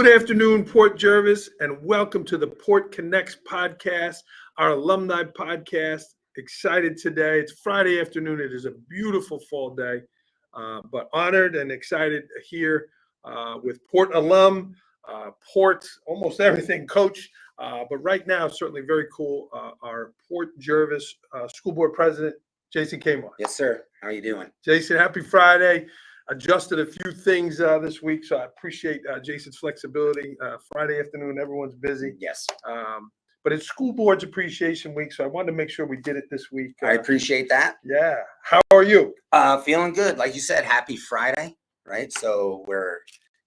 Good afternoon, Port Jervis, and welcome to the Port Connects podcast, our alumni podcast. Excited today. It's Friday afternoon. It is a beautiful fall day, but honored and excited here with Port alum, Port, almost everything coach. But right now, certainly very cool, our Port Jervis School Board President, Jason Kahmar. Yes, sir. How are you doing? Jason, happy Friday. Adjusted a few things this week, so I appreciate Jason's flexibility. Friday afternoon, everyone's busy. Yes. But it's School Board's Appreciation Week, so I wanted to make sure we did it this week. I appreciate that. Yeah. How are you? Feeling good. Like you said, happy Friday, right? So we're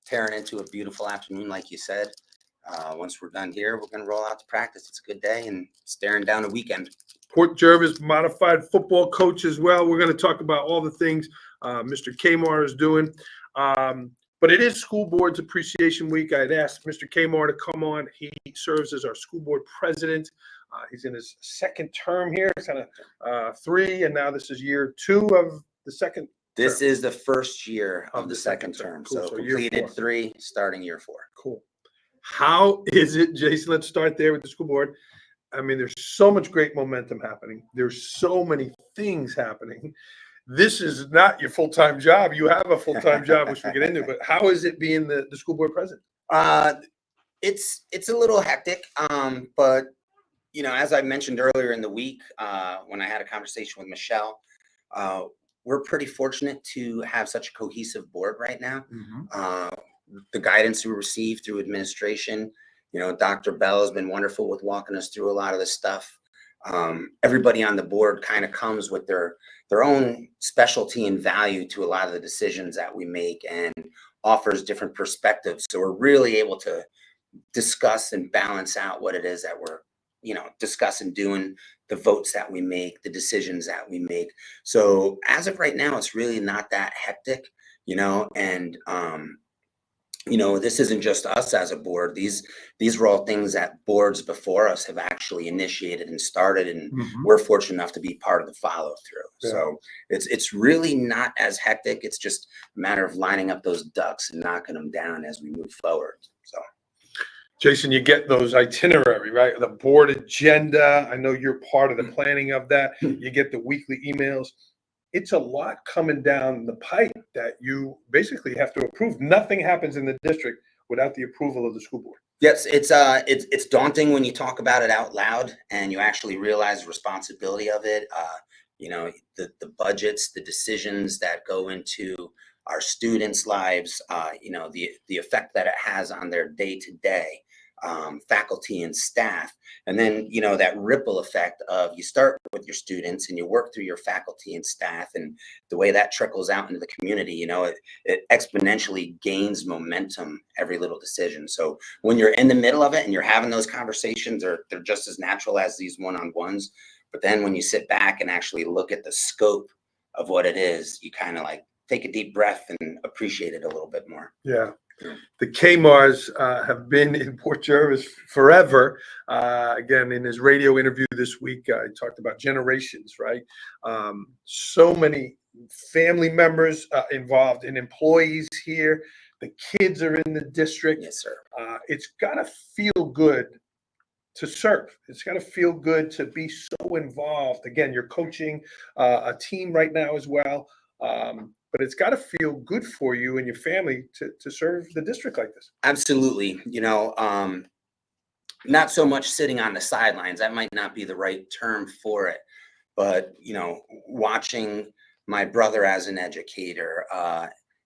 tearing into a beautiful afternoon, like you said. Once we're done here, we're going to roll out to practice. It's a good day and staring down a weekend. Port Jervis modified football coach as well. We're going to talk about all the things Mr. Kahmar is doing. But it is School Board's Appreciation Week. I had asked Mr. Kahmar to come on. He serves as our school board president. He's in his second term here, kind of three, and now this is year 2 of the second. This is the first year of the second term. Cool. So completed 3, starting year 4. Cool. How is it, Jason? Let's start there with the school board. I mean, there's so much great momentum happening. There's so many things happening. This is not your full-time job. You have a full-time job, which we get into, but how is it being the school board president? It's a little hectic, but you know, as I mentioned earlier in the week, when I had a conversation with Michelle, we're pretty fortunate to have such a cohesive board right now. The guidance we receive through administration, you know, Dr. Bell has been wonderful with walking us through a lot of this stuff. Everybody on the board kind of comes with their own specialty and value to a lot of the decisions that we make and offers different perspectives. So we're really able to discuss and balance out what it is that we're, you know, discussing, doing, the votes that we make, the decisions that we make. So as of right now, it's really not that hectic, you know, and you know, this isn't just us as a board. These were all things that boards before us have actually initiated and started, and we're fortunate enough to be part of the follow through. Yeah. So it's really not as hectic. It's just a matter of lining up those ducks and knocking them down as we move forward. So, Jason, you get those itinerary, right? The board agenda. I know you're part of the planning of that. You get the weekly emails. It's a lot coming down the pipe that you basically have to approve. Nothing happens in the district without the approval of the school board. Yes, it's daunting when you talk about it out loud and you actually realize the responsibility of it. You know, the budgets, the decisions that go into our students' lives, you know, the effect that it has on their day-to-day, faculty and staff. And then, you know, that ripple effect of you start with your students and you work through your faculty and staff, and the way that trickles out into the community, you know, it exponentially gains momentum every little decision. So when you're in the middle of it and you're having those conversations, they're just as natural as these one-on-ones. But then when you sit back and actually look at the scope of what it is, you kind of like take a deep breath and appreciate it a little bit more. Yeah. The Kahmars have been in Port Jervis forever. Again, in his radio interview this week, he talked about generations, right? So many family members involved and employees here. The kids are in the district. Yes, sir. It's got to feel good to serve. It's got to feel good to be so involved. Again, you're coaching a team right now as well. But it's got to feel good for you and your family to serve the district like this. Absolutely. You know, not so much sitting on the sidelines. That might not be the right term for it. But, you know, watching my brother as an educator,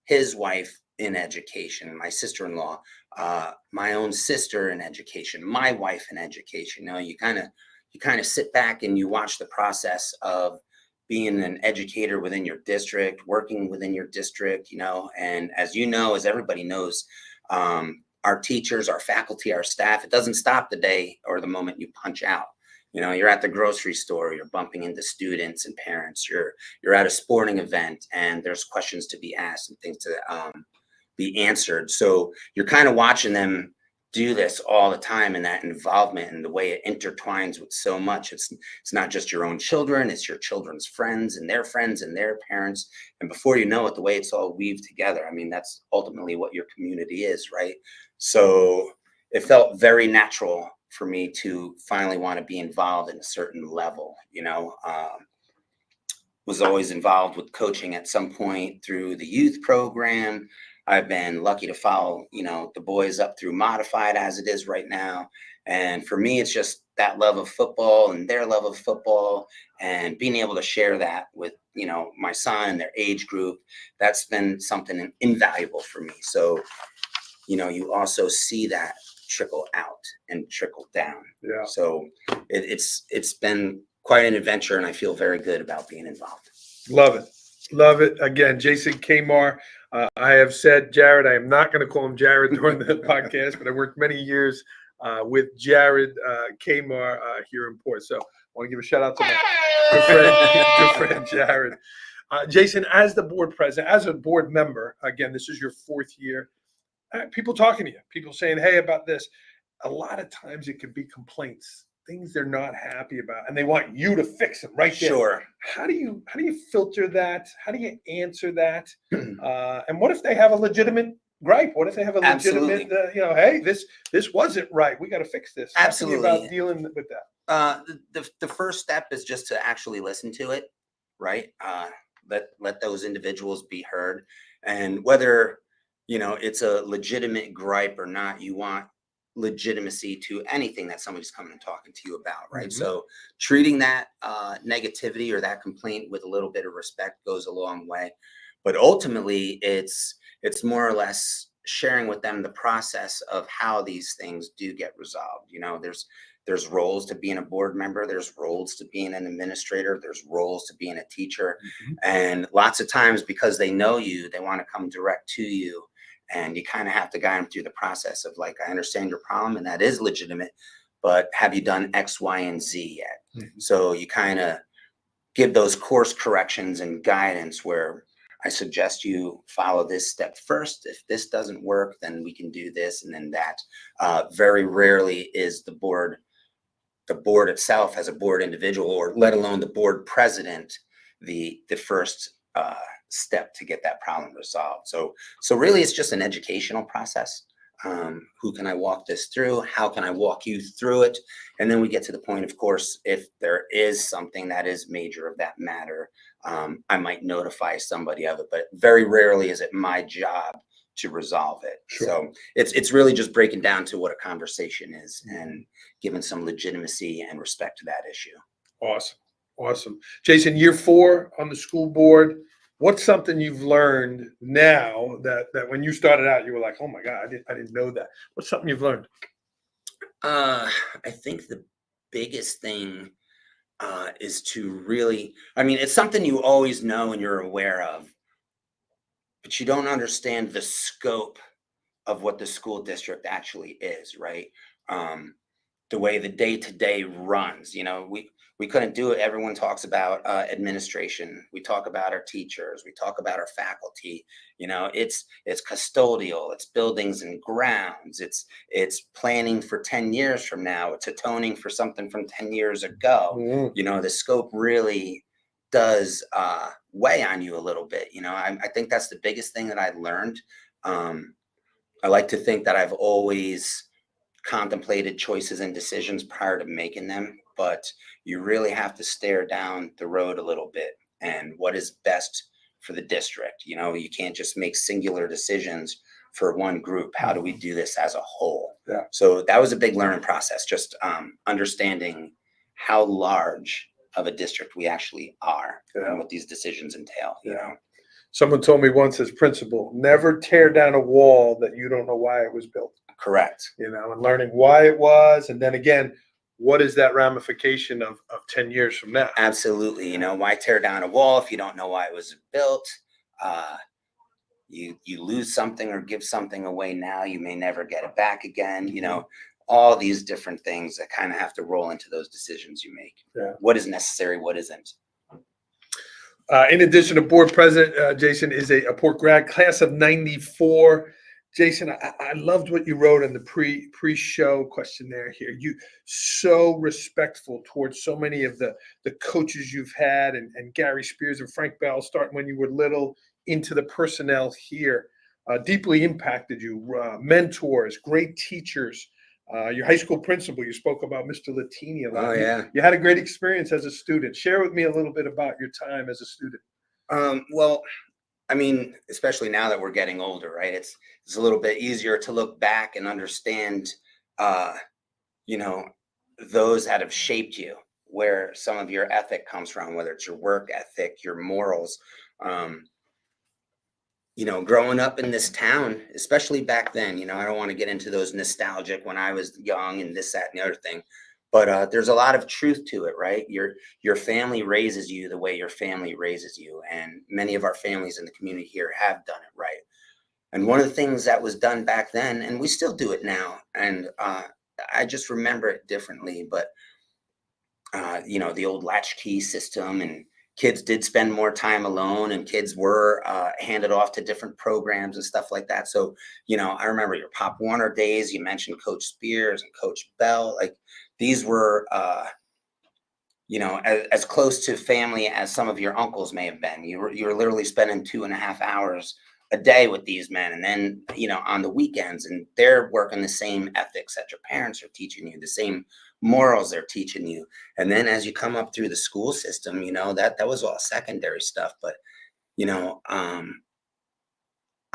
his wife in education, my sister-in-law, my own sister in education, my wife in education. You know, you kind of sit back and you watch the process of being an educator within your district, working within your district, you know, and as you know, as everybody knows, our teachers, our faculty, our staff, it doesn't stop the day or the moment you punch out. You know, you're at the grocery store, you're bumping into students and parents, you're at a sporting event and there's questions to be asked and things to be answered. So you're kind of watching them do this all the time, and that involvement and the way it intertwines with so much. It's not just your own children, it's your children's friends and their parents. And before you know it, the way it's all weaved together, I mean, that's ultimately what your community is, right? So it felt very natural for me to finally want to be involved in a certain level, was always involved with coaching at some point through the youth program. I've been lucky to follow, the boys up through modified as it is right now. And for me, it's just that love of football and their love of football, and being able to share that with, my son and their age group. That's been something invaluable for me. So, you also see that trickle out and trickle down. Yeah. So it's been quite an adventure, and I feel very good about being involved. Love it. Love it. Again, Jason Kahmar. I have said Jared, I am not going to call him Jared during the podcast, but I worked many years with Jared Kahmar here in Port. So I want to give a shout out to my good friend Jared. Jason, as the board president, as a board member, again, this is your 4th year. People talking to you, people saying, hey, about this. A lot of times it could be complaints, things they're not happy about, and they want you to fix them right there. Sure. How do you filter that? How do you answer that? And what if they have a legitimate gripe? What if they have a legitimate, hey, this wasn't right. We got to fix this. Absolutely. About dealing with that. The first step is just to actually listen to it, right? Let those individuals be heard, and whether it's a legitimate gripe or not, you want legitimacy to anything that somebody's coming and talking to you about, right? Mm-hmm. So treating that negativity or that complaint with a little bit of respect goes a long way. But ultimately, it's more or less sharing with them the process of how these things do get resolved. There's roles to being a board member, there's roles to being an administrator, there's roles to being a teacher. Mm-hmm. And lots of times, because they know you, they want to come direct to you. And you kind of have to guide them through the process of, like, I understand your problem, and that is legitimate, but have you done X, Y, and Z yet? Mm-hmm. So you kind of give those course corrections and guidance where I suggest you follow this step first. If this doesn't work, then we can do this and then that. Very rarely is the board itself as a board individual, or let alone the board president, the first step to get that problem resolved. So really, it's just an educational process. Who can I walk this through? How can I walk you through it? And then we get to the point, of course, if there is something that is major of that matter, I might notify somebody of it, but very rarely is it my job to resolve it. Sure. So it's really just breaking down to what a conversation is and giving some legitimacy and respect to that issue. Awesome. Jason, year 4 on the school board. What's something you've learned now that when you started out, you were like, oh my God, I didn't know that. What's something you've learned? I think the biggest thing is to really, it's something you always know and you're aware of, but you don't understand the scope of what the school district actually is, right? The way the day-to-day runs, we couldn't do it. Everyone talks about administration. We talk about our teachers. We talk about our faculty. It's custodial. It's buildings and grounds. It's planning for 10 years from now. It's atoning for something from 10 years ago. Mm-hmm. The scope really does weigh on you a little bit. I think that's the biggest thing that I learned. I like to think that I've always contemplated choices and decisions prior to making them, but you really have to stare down the road a little bit and what is best for the district. You can't just make singular decisions for one group. How do we do this as a whole? Yeah. So that was a big learning process, just understanding how large of a district we actually are and what these decisions entail. Someone told me once as principal, never tear down a wall that you don't know why it was built. Correct. And learning why it was, and then again, what is that ramification of 10 years from now? Absolutely. Why tear down a wall if you don't know why it was built? You lose something or give something away now, you may never get it back again. All these different things that kind of have to roll into those decisions you make. Yeah. What is necessary? What isn't? In addition to board president, Jason is a Port grad, class of '94. Jason, I loved what you wrote in the pre-show questionnaire here. You so respectful towards so many of the coaches you've had, and Gary Spears and Frank Bell, starting when you were little into the personnel here, deeply impacted you. Mentors, great teachers. Your high school principal, you spoke about Mr. Latini a lot. Oh, yeah. You had a great experience as a student. Share with me a little bit about your time as a student. Well, I mean, especially now that we're getting older, right? It's a little bit easier to look back and understand, uh, you know, those that have shaped you, where some of your ethic comes from, whether it's your work ethic, your morals. Um, Growing up in this town, especially back then, I don't want to get into those nostalgic when I was young and this, that, and the other thing, but there's a lot of truth to it, right? Your family raises you the way your family raises you, and many of our families in the community here have done it right. And one of the things that was done back then, and we still do it now, and I just remember it differently, but the old latchkey system, and kids did spend more time alone, and kids were handed off to different programs and stuff like that. So, I remember your Pop Warner days. You mentioned Coach Spears and Coach Bell. Like, these were, as close to family as some of your uncles may have been. You were literally spending 2.5 hours a day with these men, and then on the weekends, and they're working the same ethics that your parents are teaching you, the same morals they're teaching you. And then as you come up through the school system, that was all secondary stuff. But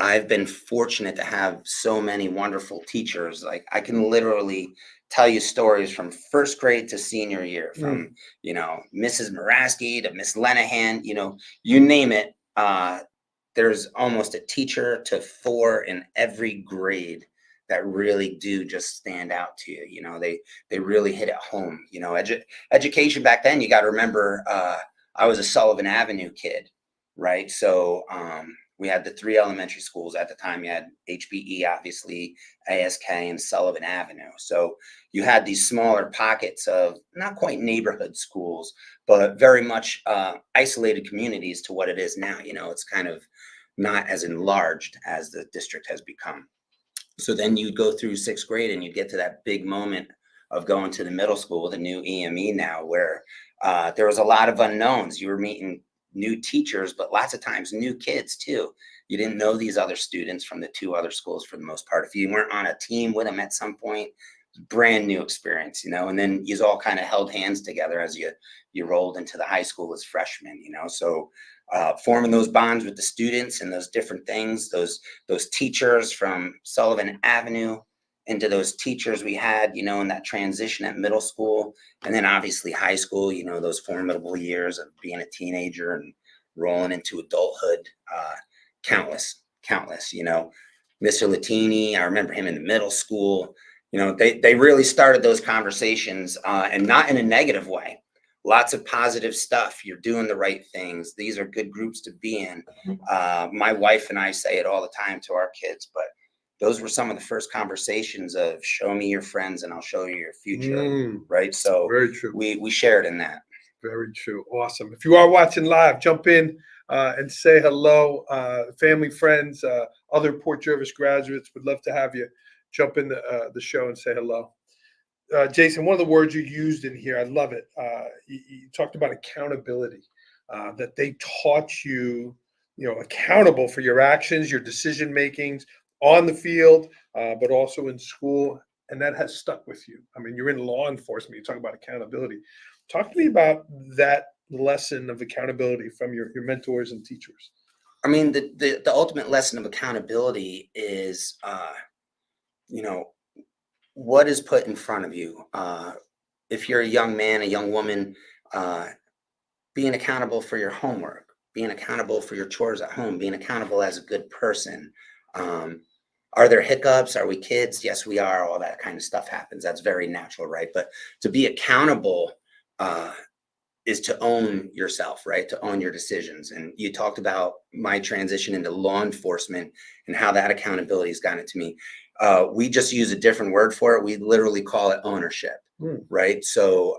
I've been fortunate to have so many wonderful teachers. Like, I can literally tell you stories from first grade to senior year, from Mrs. Maraski to Miss Lenahan, you name it. There's almost a teacher to 4 in every grade that really do just stand out to you. They really hit it home. Education back then, you got to remember, I was a Sullivan Avenue kid, right? So we had the 3 elementary schools at the time. You had HBE, obviously, ASK, and Sullivan Avenue. So you had these smaller pockets of not quite neighborhood schools, but very much isolated communities to what it is now. It's kind of not as enlarged as the district has become. So then you'd go through 6th grade, and you get to that big moment of going to the middle school with a new EME now, where there was a lot of unknowns. You were meeting new teachers, but lots of times new kids too. You didn't know these other students from the 2 other schools for the most part. If you weren't on a team with them at some point, brand new experience, and then you all kind of held hands together as you rolled into the high school as freshmen, so forming those bonds with the students and those different things, those teachers from Sullivan Avenue into those teachers we had, in that transition at middle school, and then obviously high school, those formidable years of being a teenager and rolling into adulthood, countless, Mr. Latini, I remember him in the middle school. They really started those conversations, and not in a negative way. Lots of positive stuff. You're doing the right things. These are good groups to be in. My wife and I say it all the time to our kids, but those were some of the first conversations of show me your friends and I'll show you your future. Right. So very true. We shared in that. Very true. Awesome. If you are watching live, jump in and say hello. Family, friends, other Port Jervis graduates would love to have you jump in the show and say hello. Jason, one of the words you used in here, I love it. You talked about accountability, that they taught you, accountable for your actions, your decision makings on the field, but also in school. And that has stuck with you. I mean, you're in law enforcement. You talk about accountability. Talk to me about that lesson of accountability from your mentors and teachers. I mean, the ultimate lesson of accountability is, what is put in front of you. If you're a young man, a young woman, being accountable for your homework, being accountable for your chores at home, being accountable as a good person. Are there hiccups? Are we kids? Yes, we are. All that kind of stuff happens. That's very natural, right? But to be accountable is to own yourself, right? To own your decisions. And you talked about my transition into law enforcement and how that accountability has gotten to me. We just use a different word for it. We literally call it ownership, right? So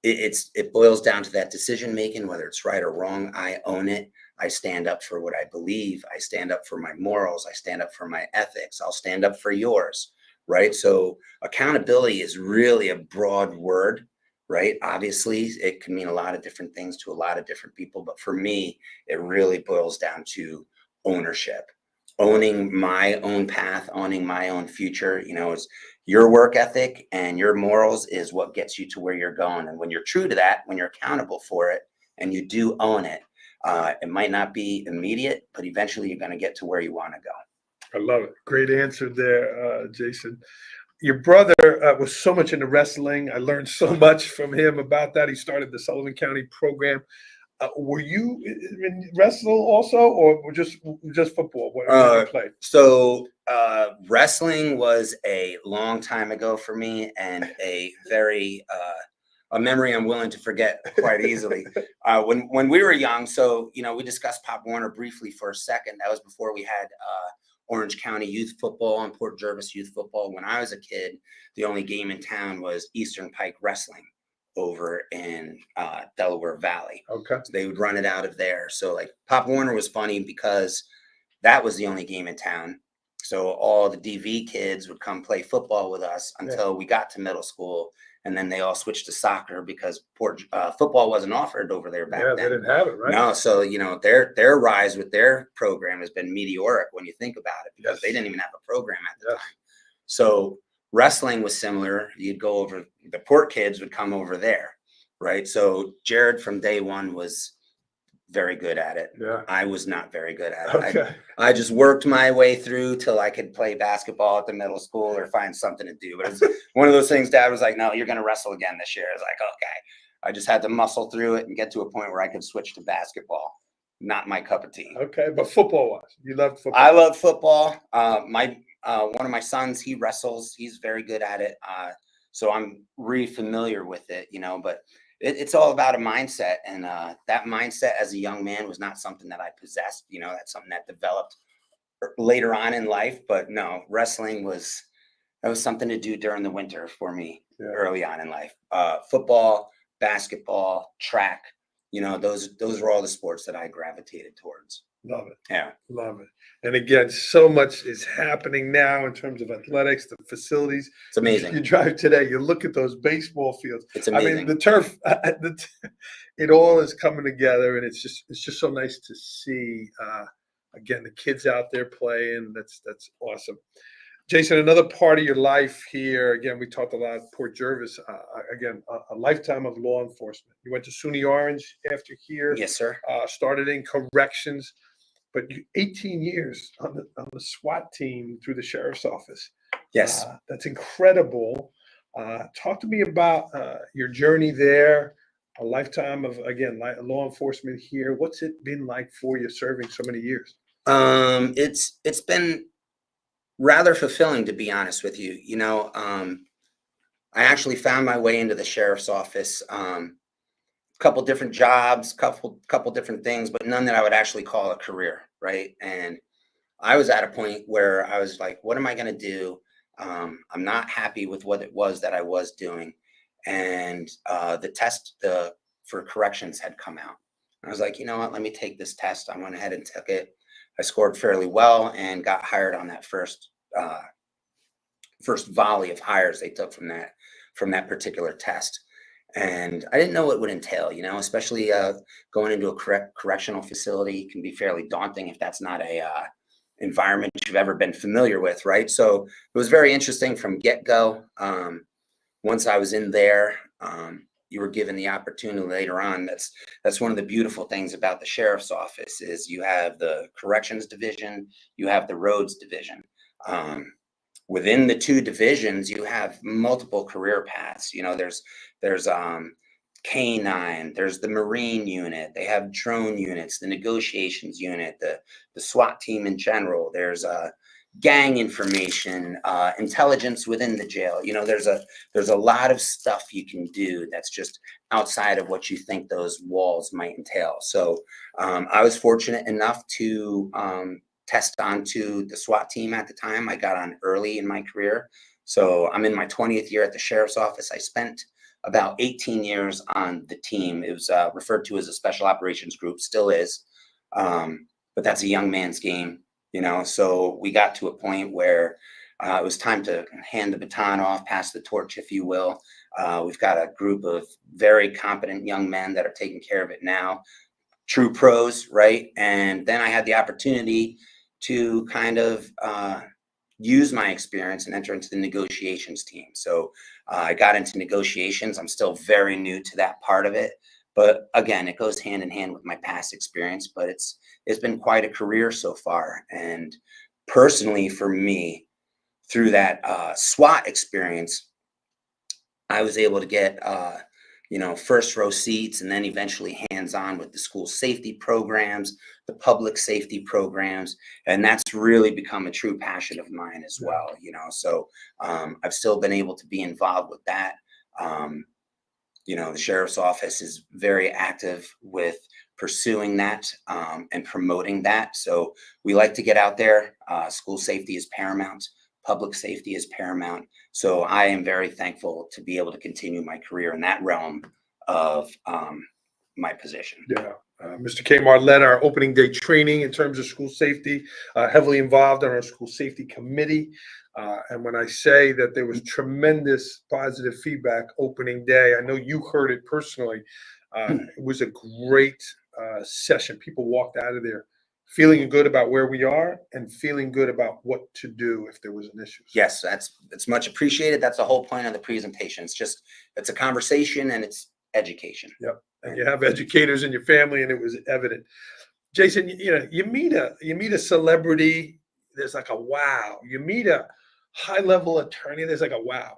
it boils down to that decision making, whether it's right or wrong. I own it. I stand up for what I believe. I stand up for my morals. I stand up for my ethics. I'll stand up for yours, right? So accountability is really a broad word, right? Obviously, it can mean a lot of different things to a lot of different people, but for me, it really boils down to ownership, owning my own path, owning my own future. It's your work ethic and your morals is what gets you to where you're going. And when you're true to that, when you're accountable for it and you do own it, it might not be immediate, but eventually you're going to get to where you want to go. I love it. Great answer there, Jason. Your brother was so much into wrestling. I learned so much from him about that. He started the Sullivan County program. Were you in wrestle also, or just football? What did you play? So wrestling was a long time ago for me, and a very a memory I'm willing to forget quite easily. When we were young, so we discussed Pop Warner briefly for a second. That was before we had Orange County youth football and Port Jervis youth football. When I was a kid, the only game in town was Eastern Pike Wrestling over in Delaware Valley. Okay. So they would run it out of there. So like Pop Warner was funny because that was the only game in town. So all the DV kids would come play football with us until we got to middle school. And then they all switched to soccer because football wasn't offered over there back then. They didn't have it, right? No, so their rise with their program has been meteoric when you think about it, because they didn't even have a program at the time. So wrestling was similar. You'd go over, the Port kids would come over there, right? So Jared from day one was very good at it. Yeah. I was not very good at it. Okay. I just worked my way through till I could play basketball at the middle school or find something to do. But it's one of those things. Dad was like, "No, you're going to wrestle again this year." I was like, "Okay." I just had to muscle through it and get to a point where I could switch to basketball. Not my cup of tea. Okay, but football-wise, you loved football. I love football. One of my sons, he wrestles. He's very good at it. So I'm really familiar with it, but it's all about a mindset. And that mindset as a young man was not something that I possessed. That's something that developed later on in life. But no, wrestling was something to do during the winter for me early on in life. Football, basketball, track, those were all the sports that I gravitated towards. Love it. Yeah. Love it. And again, so much is happening now in terms of athletics, the facilities. It's amazing. You drive today, you look at those baseball fields. It's amazing. I mean, the turf, it all is coming together, and it's just so nice to see, again, the kids out there playing. That's awesome. Jason, another part of your life here, again, we talked a lot about Port Jervis, again, a lifetime of law enforcement. You went to SUNY Orange after here. Yes, sir. Started in corrections, but 18 years on the SWAT team through the sheriff's office. Yes. That's incredible. Talk to me about your journey there, a lifetime of, again, law enforcement here. What's it been like for you serving so many years? It's been rather fulfilling, to be honest with you. I actually found my way into the sheriff's office, a couple different jobs, couple different things, but none that I would actually call a career, right? And I was at a point where I was like, what am I going to do? I'm not happy with what it was that I was doing. And the test for corrections had come out. I was like, you know what, let me take this test. I went ahead and took it. I scored fairly well and got hired on that first volley of hires they took from that particular test. And I didn't know what it would entail, especially going into a correctional facility can be fairly daunting if that's not a environment you've ever been familiar with, right? So it was very interesting from get-go. Once I was in there, you were given the opportunity later on. That's one of the beautiful things about the sheriff's office is you have the corrections division, you have the roads division. Within the two divisions, you have multiple career paths. There's K9, there's the Marine unit, they have drone units, the negotiations unit, the SWAT team in general. There's gang information, intelligence within the jail. There's a lot of stuff you can do that's just outside of what you think those walls might entail. So I was fortunate enough to test onto the SWAT team at the time. I got on early in my career. So I'm in my 20th year at the sheriff's office. I spent about 18 years on the team. It was referred to as a special operations group, still is. But that's a young man's game, so we got to a point where it was time to hand the baton off, pass the torch, if you will. We've got a group of very competent young men that are taking care of it now, true pros, right? And then I had the opportunity to kind of use my experience and enter into the negotiations team. So I got into negotiations. I'm still very new to that part of it, but again, it goes hand in hand with my past experience. But it's been quite a career so far. And personally, for me, through that SWAT experience, I was able to get first row seats, and then eventually hands-on with the school safety programs, the public safety programs, and that's really become a true passion of mine as well. So I've still been able to be involved with that. The sheriff's office is very active with pursuing that and promoting that. So we like to get out there. School safety is paramount. Public safety is paramount. So I am very thankful to be able to continue my career in that realm of my position. Yeah. Mr. Kahmar led our opening day training in terms of school safety, heavily involved on our school safety committee. And when I say that there was tremendous positive feedback opening day, I know you heard it personally. It was a great session. People walked out of there feeling good about where we are and feeling good about what to do if there was an issue. Yes, that's much appreciated. That's the whole point of the presentation. It's a conversation and it's education. Yep. And you have educators in your family, and it was evident. Jason, you meet a celebrity, there's like a wow. You meet a high level attorney, there's like a wow.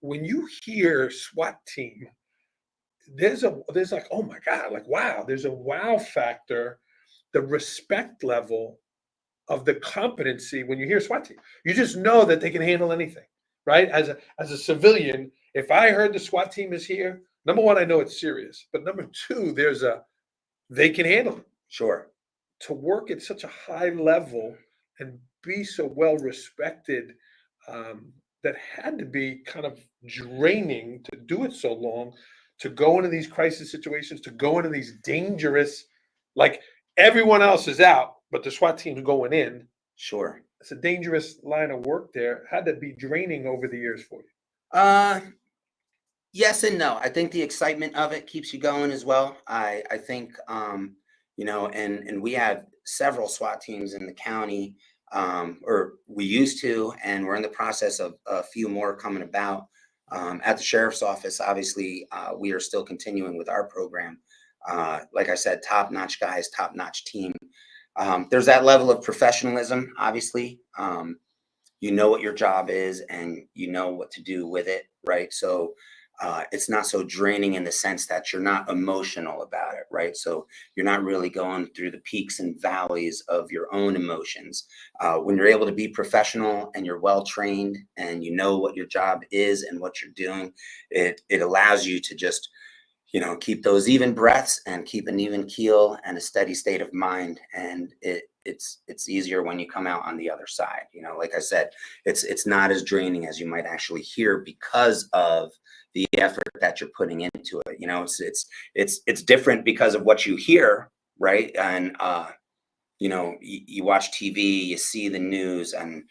When you hear SWAT team, there's like, oh my God, like wow. There's a wow factor, the respect level of the competency. When you hear SWAT team, you just know that they can handle anything, right? As a civilian, if I heard the SWAT team is here, number one, I know it's serious. But number two, they can handle it. Sure. To work at such a high level and be so well respected, that had to be kind of draining to do it so long, to go into these crisis situations, to go into these dangerous, like everyone else is out, but the SWAT team's going in. Sure. It's a dangerous line of work there. Had to be draining over the years for you. Yes and no. I think the excitement of it keeps you going as well. I think and we have several SWAT teams in the county, or we used to, and we're in the process of a few more coming about. At the sheriff's office, obviously, we are still continuing with our program. Like I said, top-notch guys, top-notch team. There's that level of professionalism, obviously. You know what your job is and you know what to do with it, right? So it's not so draining in the sense that you're not emotional about it, right? So you're not really going through the peaks and valleys of your own emotions. When you're able to be professional and you're well trained and you know what your job is and what you're doing, it allows you to just keep those even breaths and keep an even keel and a steady state of mind. And it's easier when you come out on the other side. Like I said, it's not as draining as you might actually hear because of the effort that you're putting into it. It's different because of what you hear, right? And you watch TV, you see the news, and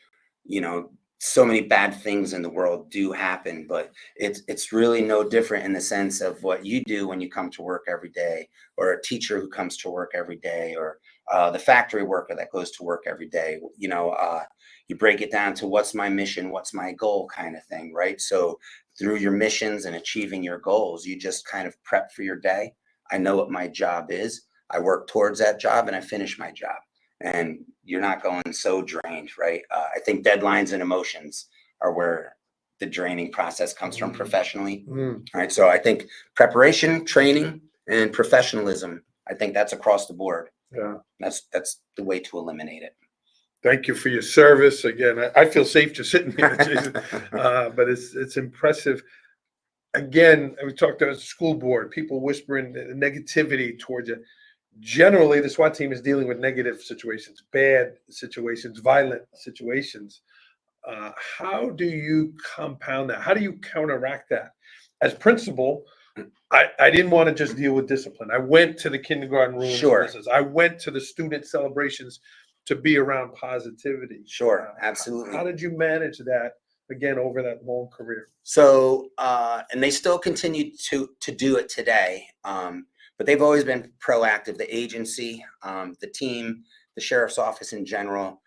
so many bad things in the world do happen, but it's really no different in the sense of what you do when you come to work every day, or a teacher who comes to work every day, or the factory worker that goes to work every day. You break it down to what's my mission, what's my goal kind of thing, right? So through your missions and achieving your goals, you just kind of prep for your day. I know what my job is. I work towards that job and I finish my job. And you're not going so drained, right? I think deadlines and emotions are where the draining process comes from professionally. Right. So I think preparation, training, and professionalism, I think that's across the board. Yeah. That's the way to eliminate it. Thank you for your service. Again, I feel safe just sitting here, Jason. But it's impressive. Again, we talked to the school board, people whispering negativity towards you. Generally, the SWAT team is dealing with negative situations, bad situations, violent situations. How do you compound that? How do you counteract that? As principal, I didn't want to just deal with discipline. I went to the kindergarten rooms. Sure. I went to the student celebrations to be around positivity. Sure, How absolutely. did you manage that again over that long career? So, and they still continue to do it today, but they've always been proactive. The agency, the team, the sheriff's office in general,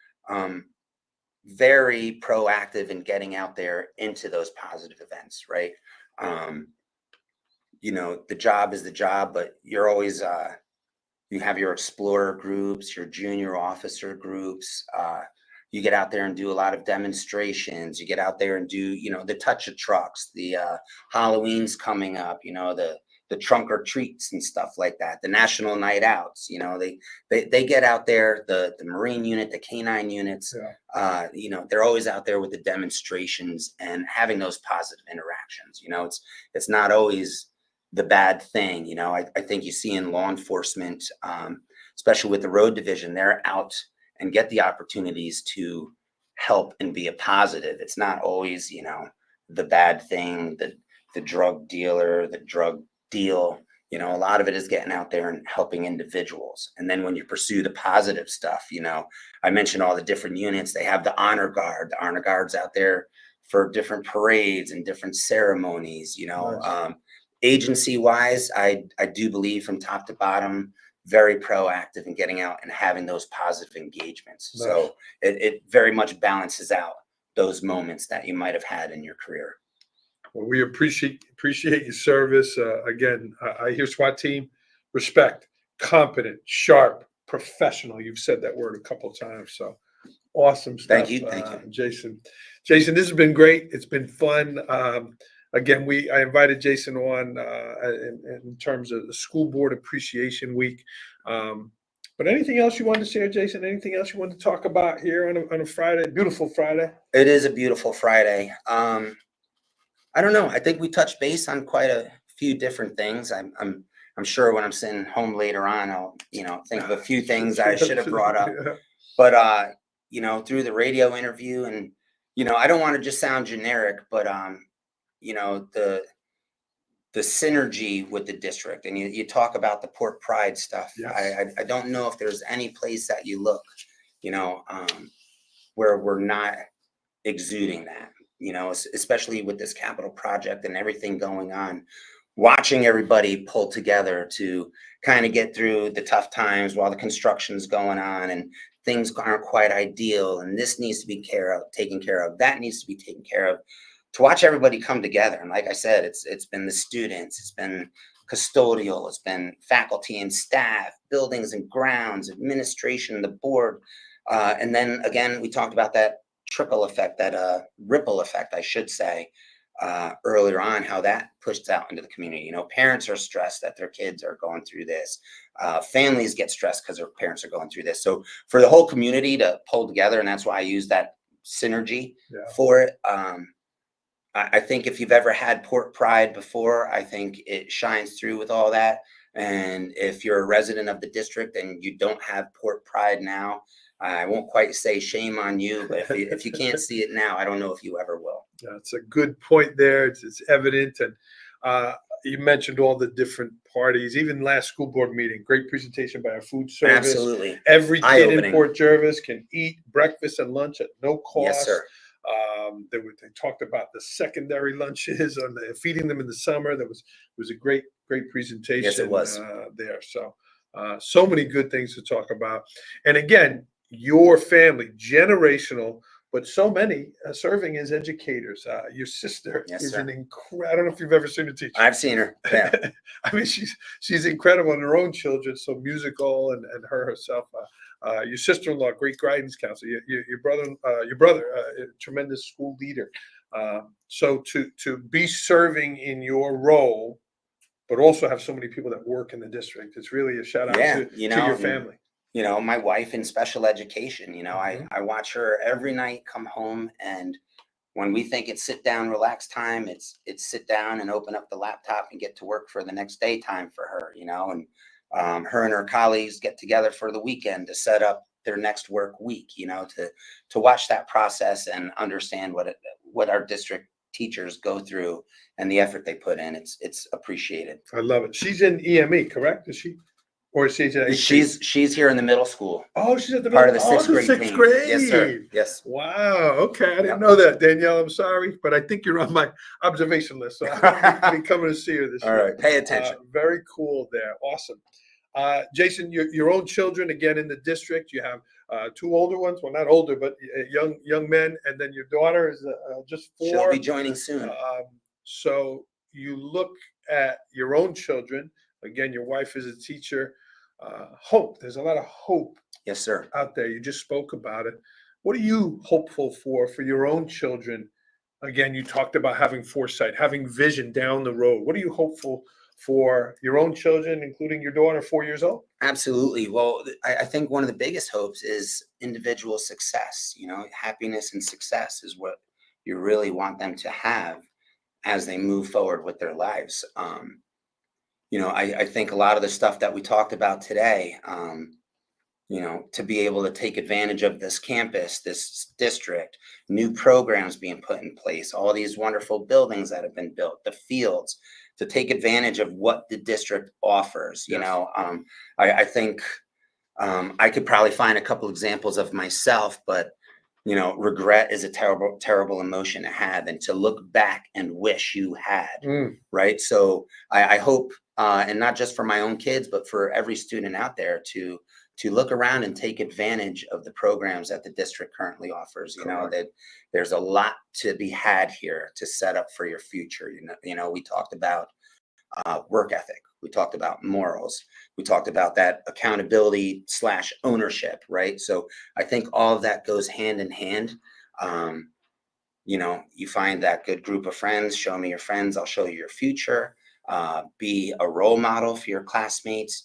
very proactive in getting out there into those positive events, right? You know, the job is the job, but you're always you have your explorer groups, your junior officer groups. You get out there and do a lot of demonstrations. You get out there and do, you know, the touch of trucks, the Halloween's coming up, you know, the trunk or treats and stuff like that, the national night outs, you know, they get out there, the Marine unit, the canine units, you know, they're always out there with the demonstrations and having those positive interactions. You know, it's not always the bad thing. You know, I think you see in law enforcement, especially with the road division, they're out and get the opportunities to help and be a positive. It's not always, you know, the bad thing, the drug dealer, the drug deal. You know, a lot of it is getting out there and helping individuals. And then when you pursue the positive stuff, you know, I mentioned all the different units. They have the honor guard. The honor guard's out there for different parades and different ceremonies, you know. Nice. Agency wise, I do believe from top to bottom, very proactive in getting out and having those positive engagements. Nice. So it very much balances out those moments that you might have had in your career. Well, we appreciate your service. Again, I hear SWAT team, respect, competent, sharp, professional. You've said that word a couple of times. So awesome stuff. Thank you. Jason. Jason, this has been great. It's been fun. Again, I invited Jason on in terms of the School Board Appreciation Week. But anything else you wanted to share, Jason? Anything else you wanted to talk about here on a Friday? Beautiful Friday. It is a beautiful Friday. I don't know. I think we touched base on quite a few different things. I'm sure when I'm sitting home later on, I'll, you know, think of a few things I should have brought up. Yeah. But you know, through the radio interview, and you know, I don't want to just sound generic, but you know, the synergy with the district, and you talk about the Port Pride stuff. Yes. I don't know if there's any place that you look, you know, where we're not exuding that, you know, especially with this capital project and everything going on, watching everybody pull together to kind of get through the tough times while the construction's going on and things aren't quite ideal. And this needs to be taken care of. That needs to be taken care of. To watch everybody come together. And like I said, it's been the students, it's been custodial, it's been faculty and staff, buildings and grounds, administration, the board. And then again, we talked about that trickle effect, that ripple effect, I should say, earlier on, how that pushed out into the community. You know, parents are stressed that their kids are going through this. Families get stressed because their parents are going through this. So for the whole community to pull together, and that's why I use that synergy for it. I think if you've ever had Port Pride before, I think it shines through with all that. And if you're a resident of the district and you don't have Port Pride now, I won't quite say shame on you, but if you can't see it now, I don't know if you ever will. That's a good point there. It's evident. And you mentioned all the different parties, even last school board meeting, great presentation by our food service. Absolutely. Every kid in Eye-opening. Port Jervis can eat breakfast and lunch at no cost. Yes, sir. They talked about the secondary lunches and feeding them in the summer. It was a great presentation. Yes, it was. There. So so many good things to talk about. And again, your family, generational, but so many serving as educators. Your sister is an incredible. I don't know if you've ever seen her teach. I've seen her. Yeah. I mean, she's incredible in her own children, so musical, and her herself. Your sister-in-law, great guidance counselor. Your brother, a tremendous school leader. So to be serving in your role, but also have so many people that work in the district, it's really a shout out to your family. You know, my wife in special education, you know, I watch her every night come home, and when we think it's sit down, relax time, it's sit down and open up the laptop and get to work for the next day time for her, you know, and her and her colleagues get together for the weekend to set up their next work week, you know, to watch that process and understand what our district teachers go through and the effort they put in. It's appreciated. I love it. She's in EME, correct? Is she? Or is she in AP? She's here in the middle school. Oh, she's at the Part of middle. the Oh, sixth the grade sixth team. grade. Yes, sir. Yes. Wow. Okay. I didn't Yep. know that, Danielle. I'm sorry, but I think you're on my observation list. So I'm be coming to see her this All year. right. Pay attention. Very cool there. Awesome. Jason, your own children, again, in the district, you have two older ones. Well, not older, but young men. And then your daughter is just 4. She'll be joining soon. So you look at your own children. Again, your wife is a teacher. Hope. There's a lot of hope. Yes, sir. Out there. You just spoke about it. What are you hopeful for your own children? Again, you talked about having foresight, having vision down the road. What are you hopeful for your own children, including your daughter, 4 years old? Absolutely. Well, I think one of the biggest hopes is individual success. Happiness and success is what you really want them to have as they move forward with their lives. I think a lot of the stuff that we talked about today, to be able to take advantage of this campus, this district, new programs being put in place, all these wonderful buildings that have been built, the fields, to take advantage of what the district offers. Yes. I think I could probably find a couple examples of myself, but regret is a terrible, terrible emotion to have, and to look back and wish you had. Right. So I hope, and not just for my own kids, but for every student out there to look around and take advantage of the programs that the district currently offers. That there's a lot to be had here to set up for your future. We talked about work ethic. We talked about morals. We talked about that accountability / ownership, right? So I think all of that goes hand in hand. You find that good group of friends. Show me your friends, I'll show you your future. Be a role model for your classmates.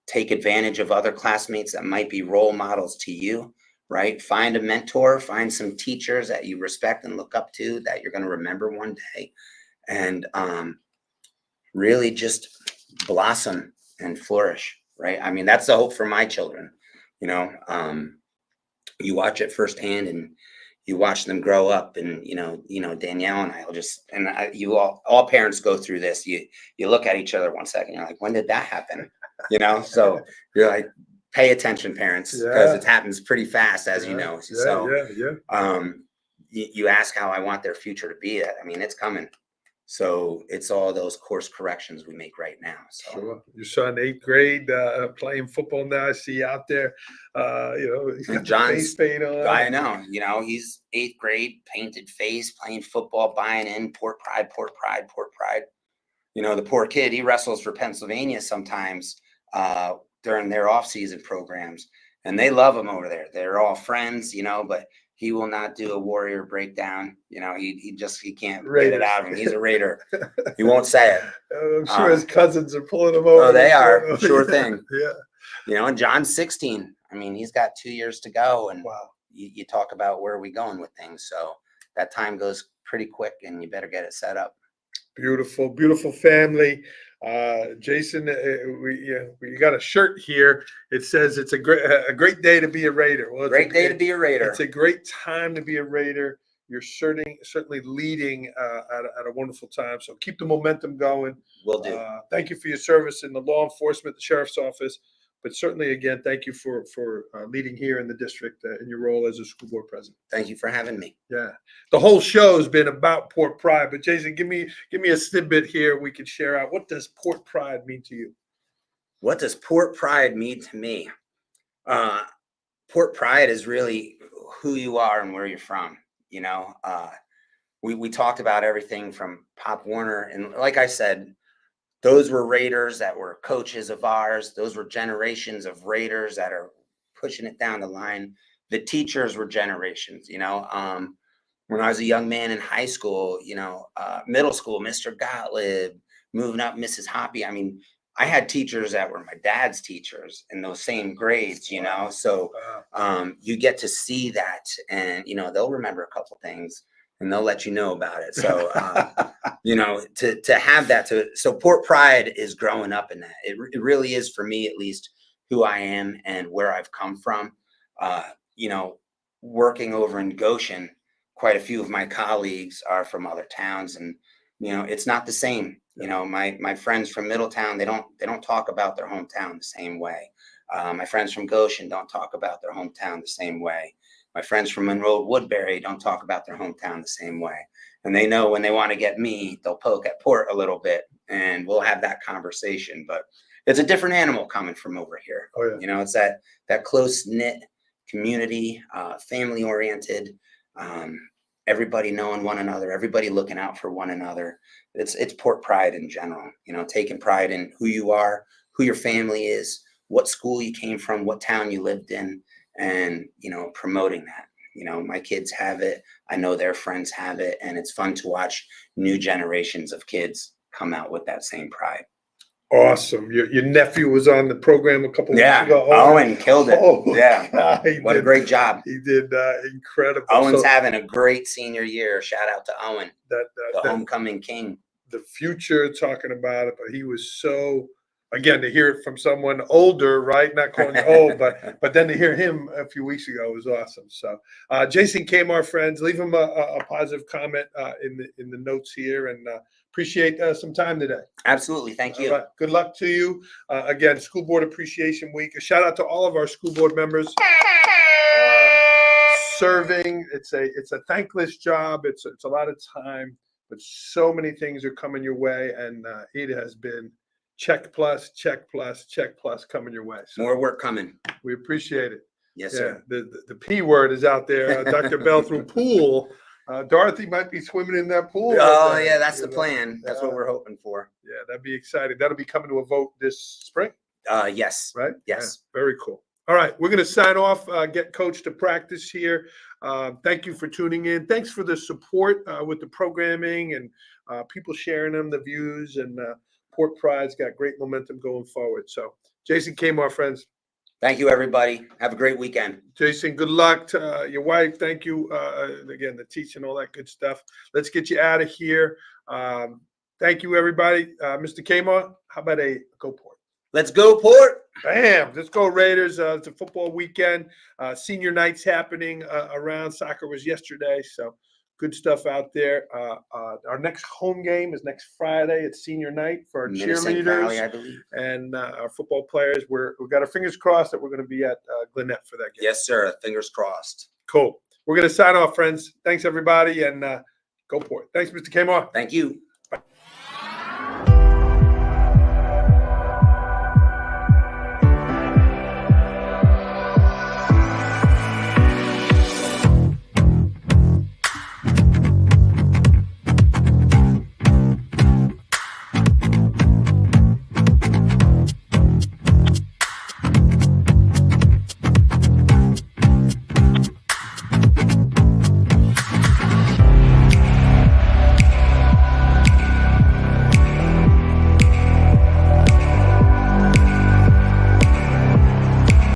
Take advantage of other classmates that might be role models to you, right? Find a mentor, find some teachers that you respect and look up to that you're going to remember one day. And really just blossom and flourish, right? I mean, that's the hope for my children. You watch it firsthand, and you watch them grow up, and Danielle and I will just, and all parents go through this. You look at each other 1 second, you're like, when did that happen? So you're like, pay attention, parents, because it happens pretty fast, as you know. You ask how I want their future to be. I mean, it's coming. So it's all those course corrections we make right now. So sure. Your son, 8th grade, playing football now. I see you out there. He's got the face paint on. I know. He's 8th grade, painted face, playing football, buying in. Port pride, port pride, port pride. The poor kid, he wrestles for Pennsylvania sometimes during their off-season programs, and they love him over there. They're all friends, but he will not do a Warrior breakdown. He can't Raiders. Get it out of him. He's a Raider. He won't say it. I'm sure his cousins are pulling him over. Oh, they are. Sure thing. Yeah. And John's 16. I mean, he's got 2 years to go. And wow. You talk about where are we going with things. So that time goes pretty quick, and you better get it set up. Beautiful, beautiful family. Jason, we got a shirt here. It says it's a great day to be a Raider. Well, great day to be a Raider. It's a great time to be a Raider. You're certainly leading at a wonderful time. So keep the momentum going. Will do. Thank you for your service in the law enforcement, the sheriff's office. But certainly, again, thank you for leading here in the district in your role as a school board president. Thank you for having me. Yeah, the whole show has been about Port Pride. But Jason, give me a snippet here we can share out. What does Port Pride mean to you? What does Port Pride mean to me? Port Pride is really who you are and where you're from. We talked about everything from Pop Warner, and like I said, those were Raiders that were coaches of ours. Those were generations of Raiders that are pushing it down the line. The teachers were generations, when I was a young man in high school, middle school, Mr. Gottlieb, moving up, Mrs. Hoppy. I mean, I had teachers that were my dad's teachers in those same grades, so you get to see that, and, they'll remember a couple things, and they'll let you know about it. So, to have that, so Port Pride is growing up in that. It really is, for me, at least, who I am and where I've come from. Working over in Goshen, quite a few of my colleagues are from other towns, and it's not the same. My friends from Middletown, they don't talk about their hometown the same way. My friends from Goshen don't talk about their hometown the same way. My friends from Monroe Woodbury don't talk about their hometown the same way. And they know when they want to get me, they'll poke at Port a little bit, and we'll have that conversation. But it's a different animal coming from over here. Oh, yeah. It's that close knit community, family oriented. Everybody knowing one another, everybody looking out for one another. It's Port pride in general, taking pride in who you are, who your family is, what school you came from, what town you lived in, and, promoting that. My kids have it. I know their friends have it. And it's fun to watch new generations of kids come out with that same pride. Awesome. Your nephew was on the program a couple weeks ago. Owen killed it. God, What a great job. He did incredible. Owen's having a great senior year. Shout out to Owen, the homecoming king. The future, talking about it, but he was so, again, to hear it from someone older, right? Not calling you old, but then to hear him a few weeks ago was awesome. So, Jason Kahmar, friends, leave him a positive comment in the notes here, and appreciate some time today. Absolutely, thank you. All right. Good luck to you. Again, School Board Appreciation Week. A shout out to all of our school board members serving. It's a thankless job. It's a lot of time, but so many things are coming your way, and it has been check plus coming your way. So more work coming. we appreciate it. Yes, sir. The P word is out there. Dr. Bell through pool. Dorothy might be swimming in that pool. Oh, yeah, that's the plan. That's what we're hoping for. Yeah, that'd be exciting. That'll be coming to a vote this spring. Yes. Right? Yes. Yeah, very cool. All right, we're going to sign off, get Coach to practice here. Thank you for tuning in. Thanks for the support with the programming and people sharing them, the views, and Port Pride's got great momentum going forward. So, Jason Kahmar, friends. Thank you, everybody. Have a great weekend. Jason, good luck to your wife. Thank you. Again, the teaching, all that good stuff. Let's get you out of here. Thank you, everybody. Mr. Kahmar, how about a go Port? Let's go, Port. Bam. Let's go, Raiders. It's a football weekend. Senior night's happening around. Soccer was yesterday, so good stuff out there. Our next home game is next Friday. It's senior night for our cheerleaders Valley, I believe. And our football players. We've got our fingers crossed that we're going to be at Gwinnett for that game. Yes, sir. Fingers crossed. Cool. We're going to sign off, friends. Thanks, everybody, and go Port. Thanks, Mr. Kahmar. Thank you.